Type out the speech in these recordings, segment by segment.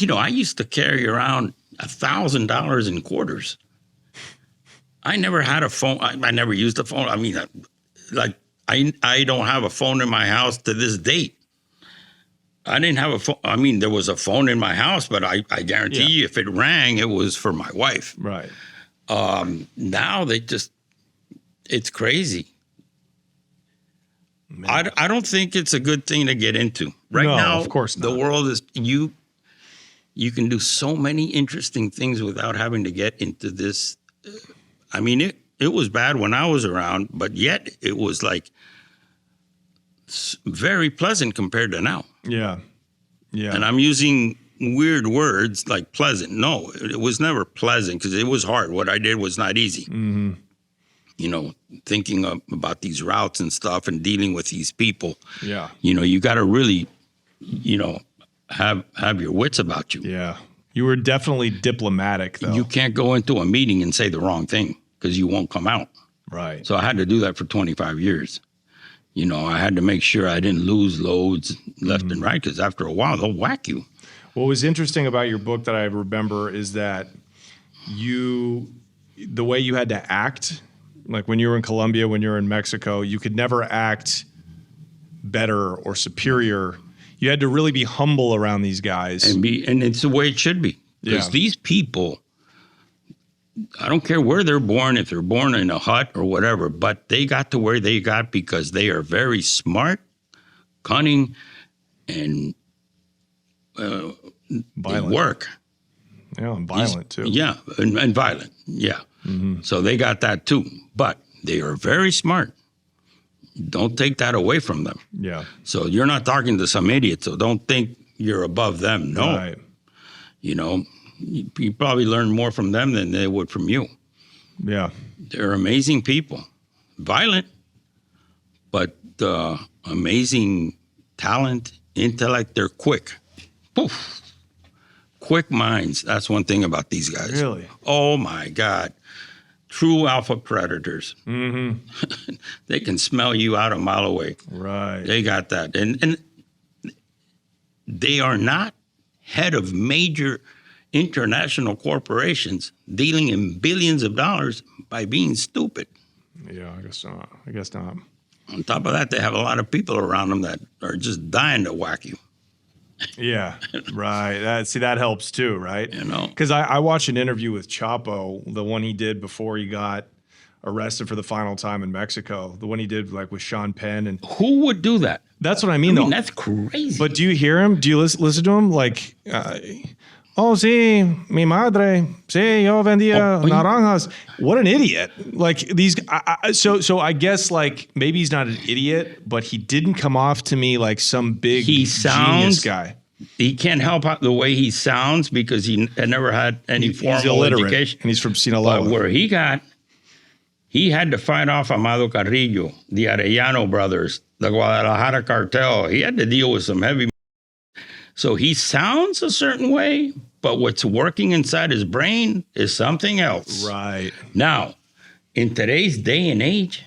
I used to carry around $1,000 in quarters. I never had a phone. I never used a phone. I mean, I don't have a phone in my house to this date. I didn't have a phone. I mean, there was a phone in my house, but I guarantee you if it rang, it was for my wife. Right. Now it's crazy. I don't think it's a good thing to get into. Right now, of course not. The world is, you can do so many interesting things without having to get into this. I mean, it was bad when I was around, but yet it was like very pleasant compared to now. Yeah. Yeah. And I'm using weird words like pleasant. No, it was never pleasant because it was hard. What I did was not easy. Mm-hmm. Thinking about these routes and stuff and dealing with these people. Yeah. You got to really, have your wits about you. Yeah. You were definitely diplomatic, though. You can't go into a meeting and say the wrong thing because you won't come out. Right. So I had to do that for 25 years. I had to make sure I didn't lose loads left and right because after a while, they'll whack you. What was interesting about your book that I remember is that the way you had to act, like when you were in Colombia, when you were in Mexico, you could never act better or superior. You had to really be humble around these guys. And it's the way it should be. Because these people, I don't care where they're born, if they're born in a hut or whatever, but they got to where they got because they are very smart, cunning, and they work. Yeah, and violent too. Yeah, and violent. Yeah. Mm-hmm. So they got that too. But they are very smart. Don't take that away from them. Yeah. So you're not talking to some idiot, so don't think you're above them. No. Right. You probably learn more from them than they would from you. Yeah. They're amazing people. Violent, but amazing talent, intellect. They're quick. Poof. Quick minds. That's one thing about these guys. Really? Oh, my God. True alpha predators. Mm-hmm. They can smell you out a mile away. Right. They got that. And they are not head of major international corporations dealing in billions of dollars by being stupid. Yeah, I guess not. On top of that, they have a lot of people around them that are just dying to whack you. Yeah, right. That helps too, right? Because I watched an interview with Chapo, the one he did before he got arrested for the final time in Mexico, the one he did like with Sean Penn. And who would do that? That's what I mean, though. That's crazy. But do you hear him? Do you listen to him? Like, oh, sí, mi madre, sí, yo vendía naranjas. What an idiot. Like these, so I guess like maybe he's not an idiot, but he didn't come off to me like some big genius guy. He can't help out the way he sounds because he had never had any formal education. And he's from Sinaloa. But where he had to fight off Amado Carrillo, the Arellano brothers, the Guadalajara cartel. He had to deal with some heavy. So he sounds a certain way, but what's working inside his brain is something else. Right. Now, in today's day and age,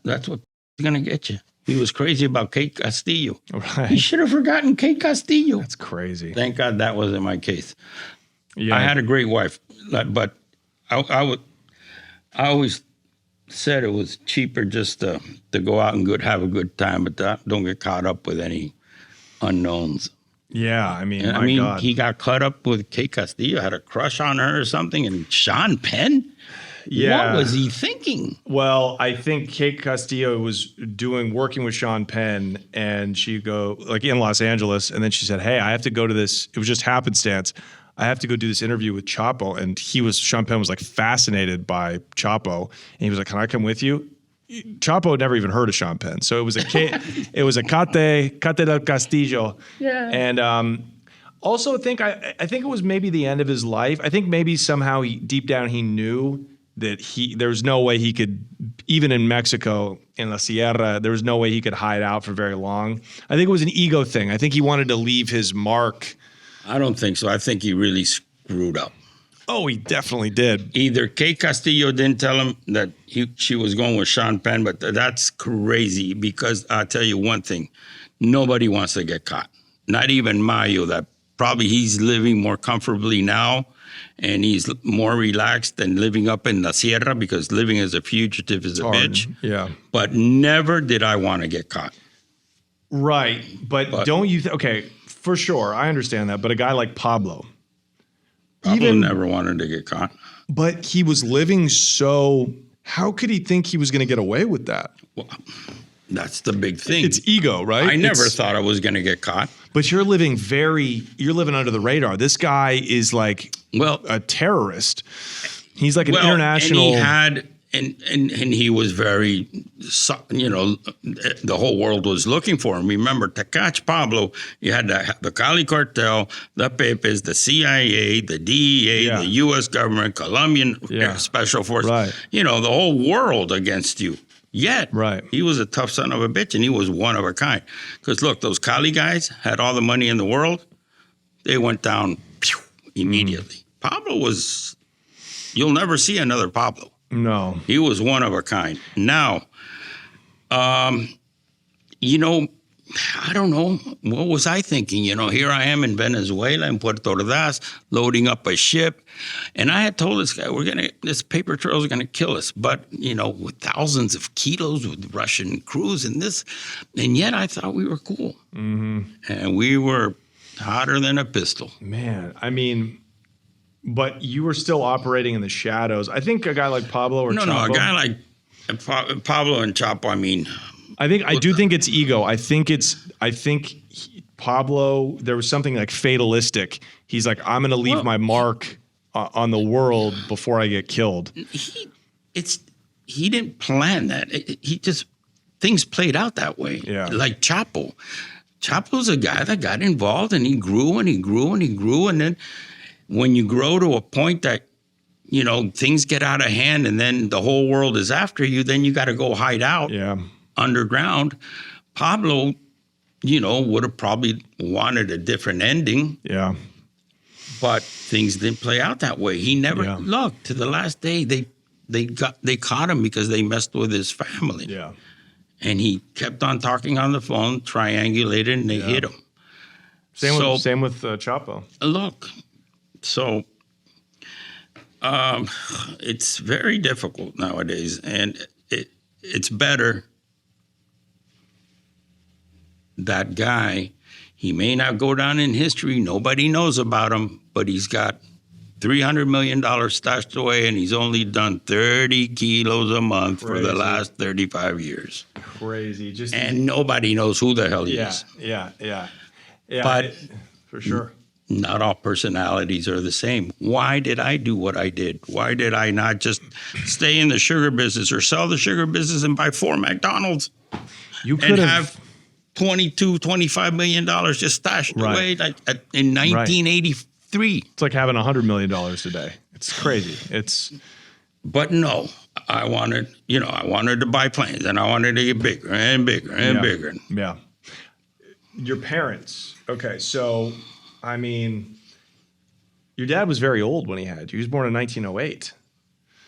that's what's going to get you. He was crazy about Kate Castillo. Right. He should have forgotten Kate Castillo. That's crazy. Thank God that wasn't my case. Yeah. I had a great wife, but I always said it was cheaper just to go out and have a good time, but don't get caught up with any unknowns. Yeah, I mean, God. He got caught up with Kate Castillo, had a crush on her or something, and Sean Penn? Yeah. What was he thinking? Well, I think Kate Castillo was working with Sean Penn, and she'd go, like in Los Angeles, and then she said, hey, I have to go to this, it was just happenstance, I have to go do this interview with Chapo, and Sean Penn was like fascinated by Chapo, and he was like, can I come with you? Chapo had never even heard of Sean Penn, so it was a Cate del Castillo, yeah. And also I think it was maybe the end of his life. I think maybe somehow deep down he knew that there was no way he could, even in Mexico in La Sierra, there was no way he could hide out for very long. I think it was an ego thing. I think he wanted to leave his mark. I don't think so. I think he really screwed up. Oh, he definitely did. Either Kate Castillo didn't tell him that she was going with Sean Penn, but that's crazy because I'll tell you one thing. Nobody wants to get caught. Not even Mayo, that probably he's living more comfortably now, and he's more relaxed than living up in the Sierra, because living as a fugitive is a hard. bitch. Yeah. But never did I want to get caught. Right. But don't you okay, for sure, I understand that. But a guy like Pablo, Pablo never wanted to get caught. but he was living so, how could he think he was going to get away with that? Well, that's the big thing. It's ego, right? I never thought I was going to get caught. But you're living under the radar. This guy is like a terrorist. He's like an international. And he had, and he was very, the whole world was looking for him. Remember, to catch Pablo, you had the Cali cartel, the Pepes, the CIA, the DEA, the U.S. government, Colombian special force. Right. The whole world against you. Yet, he was a tough son of a bitch, and he was one of a kind. Because look, those Cali guys had all the money in the world. They went down immediately. Pablo was, you'll never see another Pablo. No. He was one of a kind. Now, I don't know. What was I thinking? Here I am in Venezuela, in Puerto Ordaz, loading up a ship. And I had told this guy, this paper trail is going to kill us. But, with thousands of kilos with Russian crews and this. And yet I thought we were cool. Mm-hmm. And we were hotter than a pistol. Man, I mean, but you were still operating in the shadows. I think a guy like Pablo or Chapo. No, a guy like Pablo and Chapo, I do think it's ego. I think Pablo, there was something like fatalistic. He's like, I'm going to leave my mark on the world before I get killed. He didn't plan that. Things played out that way. Yeah. Like Chapo. Chapo's a guy that got involved, and he grew and he grew and he grew. And then when you grow to a point that, things get out of hand and then the whole world is after you, then you got to go hide out. Yeah. Underground. Pablo, would have probably wanted a different ending. Yeah. But things didn't play out that way. He never looked to the last day. They caught him because they messed with his family. Yeah. And he kept on talking on the phone, triangulated, and they hit him. Same with Chapo. Look, so it's very difficult nowadays, and it's better. That guy, he may not go down in history. Nobody knows about him, but he's got $300 million stashed away, and he's only done 30 kilos a month for the last 35 years. Crazy. And nobody knows who the hell he is. Yeah. But for sure. Not all personalities are the same. Why did I do what I did? Why did I not just stay in the sugar business or sell the sugar business and buy 4 McDonald's? You could have $25 million just stashed away in 1983. It's like having $100 million today. It's crazy. But no, I wanted to buy planes, and I wanted to get bigger and bigger and bigger. Yeah. Your parents. Okay, so your dad was very old when he had you. He was born in 1908.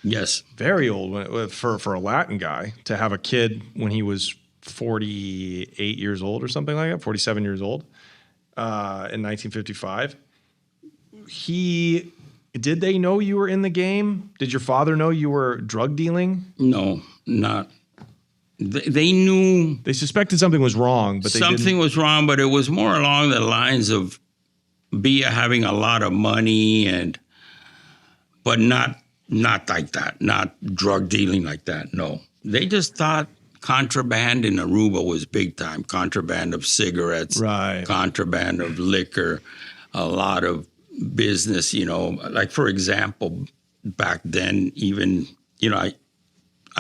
Yes. Very old for a Latin guy to have a kid when he was 48 years old or something like that, 47 years old in 1955. Did they know you were in the game? Did your father know you were drug dealing? No, not. They knew. They suspected something was wrong, but something was wrong, but it was more along the lines of Bia having a lot of money but not like that, not drug dealing like that. No, they just thought contraband in Aruba was big time. Contraband of cigarettes, contraband of liquor, a lot of business. Like for example, back then, even I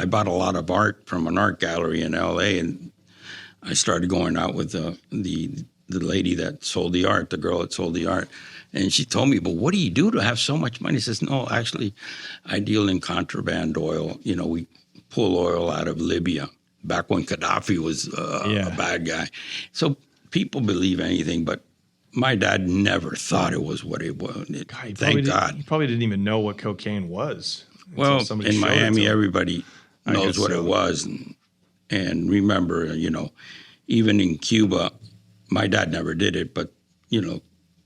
bought a lot of art from an art gallery in L.A. and I started going out with the lady that sold the art, the girl that sold the art. And she told me, but what do you do to have so much money? She says, no, actually, I deal in contraband oil. We pull oil out of Libya back when Gaddafi was a bad guy. So people believe anything, but my dad never thought it was what it was. Thank God. He probably didn't even know what cocaine was. Well, in Miami, everybody knows what it was. And remember, even in Cuba, my dad never did it, but,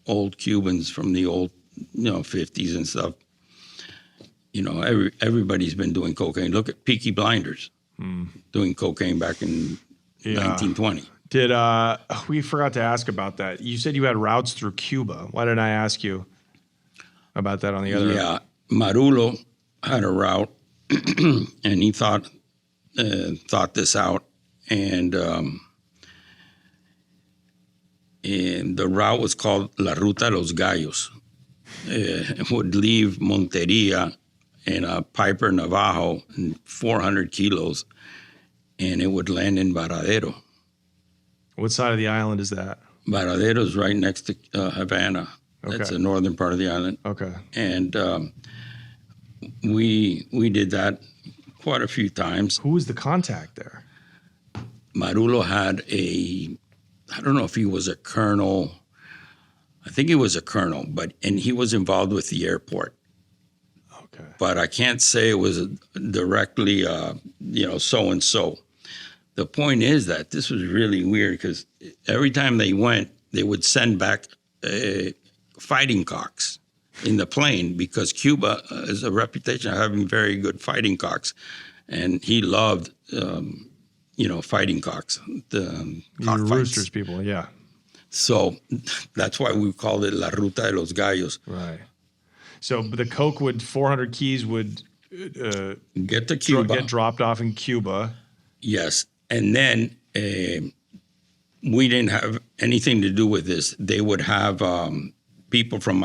old Cubans from the old, 50s and stuff. Everybody's been doing cocaine. Look at Peaky Blinders doing cocaine back in 1920. Did we forgot to ask about that? You said you had routes through Cuba. Why didn't I ask you about that on the other? Yeah, Marulo had a route, and he thought this out, and the route was called La Ruta de los Gallos. It would leave Monteria in a Piper Navajo, 400 kilos, and it would land in Varadero. What side of the island is that? Varadero is right next to Havana. Okay. That's the northern part of the island. Okay. And we did that quite a few times. Who was the contact there? Marulo had I don't know if he was a colonel. I think he was a colonel, and he was involved with the airport. Okay. But I can't say it was directly, so-and-so. The point is that this was really weird because every time they went, they would send back fighting cocks in the plane because Cuba has a reputation of having very good fighting cocks. And he loved, fighting cocks. The roosters people, yeah. So that's why we called it La Ruta de los Gallos. Right. So the coke 400 keys would get to Cuba. Get dropped off in Cuba. Yes. And then we didn't have anything to do with this. They would have people from